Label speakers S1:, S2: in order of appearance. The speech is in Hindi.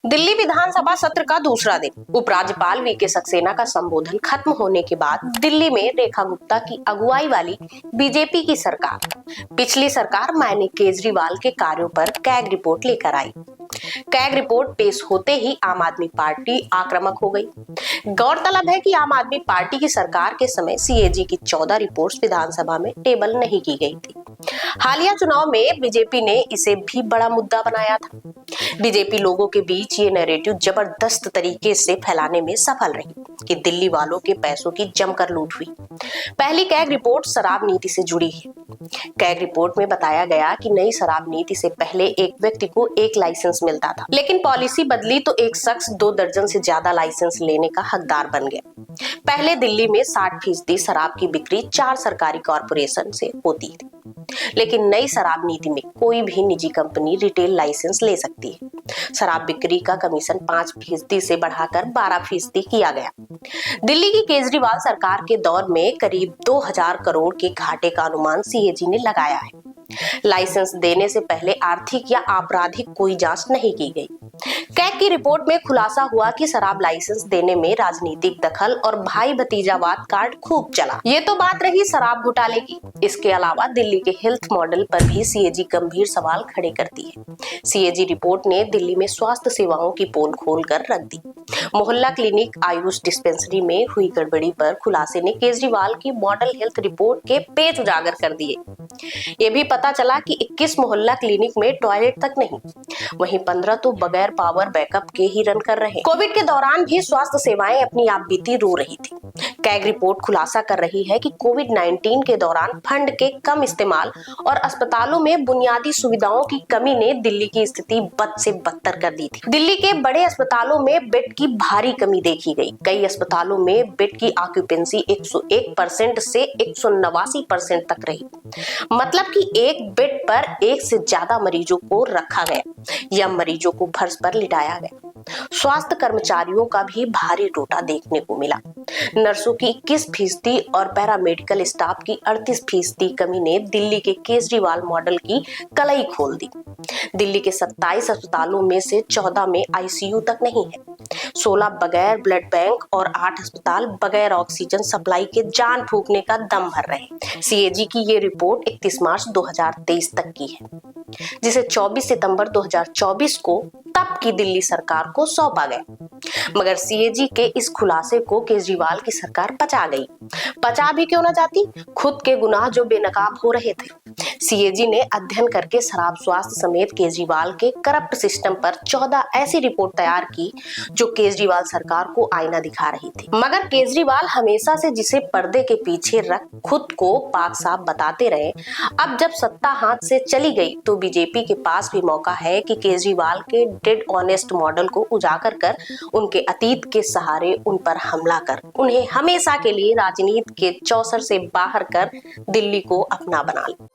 S1: दिल्ली विधानसभा सत्र का दूसरा दिन। उपराज्यपाल वीके सक्सेना का संबोधन खत्म होने के बाद दिल्ली में रेखा गुप्ता की अगुवाई वाली बीजेपी की सरकार, पिछली सरकार मायने केजरीवाल के कार्यों पर कैग रिपोर्ट लेकर आई। कैग रिपोर्ट पेश होते ही आम आदमी पार्टी आक्रामक हो गई। गौरतलब है कि आम आदमी पार्टी की सरकार के समय सीएजी की 14 रिपोर्ट्स विधानसभा में टेबल नहीं की गई थी। हालिया चुनाव में बीजेपी ने इसे भी बड़ा मुद्दा बनाया था। बीजेपी लोगों के बीच ये नैरेटिव जबरदस्त तरीके से फैलाने में सफल रही कि दिल्ली वालों के पैसों की जमकर लूट हुई। पहली कैग रिपोर्ट शराब नीति से जुड़ी है। कैग रिपोर्ट में बताया गया कि नई शराब नीति से पहले एक व्यक्ति को एक लाइसेंस मिलता था, लेकिन पॉलिसी बदली तो एक शख्स 2 दर्जन से ज्यादा लाइसेंस लेने का हकदार बन गया। पहले दिल्ली में 60% शराब की बिक्री 4 सरकारी कॉरपोरेशन से होती थी, लेकिन नई शराब नीति में कोई भी निजी कंपनी रिटेल लाइसेंस ले सकती है। शराब बिक्री का कमीशन 5% से बढ़ाकर 12% किया गया। दिल्ली की केजरीवाल सरकार के दौर में करीब 2000 करोड़ के घाटे का अनुमान सीएजी ने लगाया है। लाइसेंस देने से पहले आर्थिक या आपराधिक कोई जांच नहीं की गई। कैग की रिपोर्ट में खुलासा हुआ कि शराब लाइसेंस देने में राजनीतिक दखल और भाई भतीजावाद कार्ड खूब चला। ये तो बात रही शराब घोटाले की। इसके अलावा दिल्ली के हेल्थ मॉडल पर भी सीएजी गंभीर सवाल खड़े करती है। सीएजी रिपोर्ट ने दिल्ली में स्वास्थ्य सेवाओं की पोल खोल कर रख दी। मोहल्ला क्लिनिक, आयुष डिस्पेंसरी में हुई गड़बड़ी पर खुलासे ने केजरीवाल की मॉडल हेल्थ रिपोर्ट के पेच उजागर कर दिए। ये भी पता चला कि 21 मोहल्ला क्लिनिक में टॉयलेट तक नहीं, वहीं 15 तो बगैर पावर बैकअप के ही रन कर रहे। कोविड के दौरान भी स्वास्थ्य सेवाएं अपनी आप बीती रो रही थी। कैग रिपोर्ट खुलासा कर रही है कि कोविड-19 के दौरान फंड के कम इस्तेमाल और अस्पतालों में बुनियादी सुविधाओं की कमी ने दिल्ली की स्थिति बद से बदतर कर दी थी। दिल्ली के बड़े अस्पतालों में बेड की भारी कमी देखी गई। कई अस्पतालों में बेड की ऑक्यूपेंसी 101% से 189% तक रही। मतलब कि एक बेड पर एक से ज्यादा मरीजों को रखा गया या मरीजों को फर्श पर लिटाया गया। स्वास्थ्य कर्मचारियों का भी भारी टोटा देखने को मिला। नर्सों की 21% और पैरामेडिकल स्टाफ की 38% कमी ने दिल्ली के केजरीवाल मॉडल की कलई खोल दी। दिल्ली के 27 अस्पतालों में से 14 में आईसीयू तक नहीं है। 16 बगैर ब्लड बैंक और 8 अस्पताल बगैर ऑक्सीजन सप्लाई के जान फूंकने का दम भर रहे। सीएजी की ये रिपोर्ट 31 मार्च 2023 तक की है, जिसे 24 सितंबर 2024 को तब की दिल्ली सरकार को सौंपा गया। मगर सीएजी के इस खुलासे को केजरीवाल की सरकार पचा गई। पचा भी क्यों न जाती, खुद के गुनाह जो बेनकाब हो रहे थे। सीएजी ने अध्ययन करके शराब स्वास्थ्य समेत केजरीवाल के करप्ट सिस्टम पर 14 ऐसी रिपोर्ट तैयार की जो केजरीवाल सरकार को आईना दिखा रही थी। मगर केजरीवाल हमेशा से जिसे पर्दे के पीछे रख खुद को पाक साफ बताते रहे, अब जब सत्ता हाथ से चली गई तो बीजेपी के पास भी मौका है कि केजरीवाल के डेड ऑनेस्ट मॉडल को उजागर कर उनके अतीत के सहारे उन पर हमला कर उन्हें हमेशा के लिए राजनीति के चौसर से बाहर कर दिल्ली को अपना बना ले।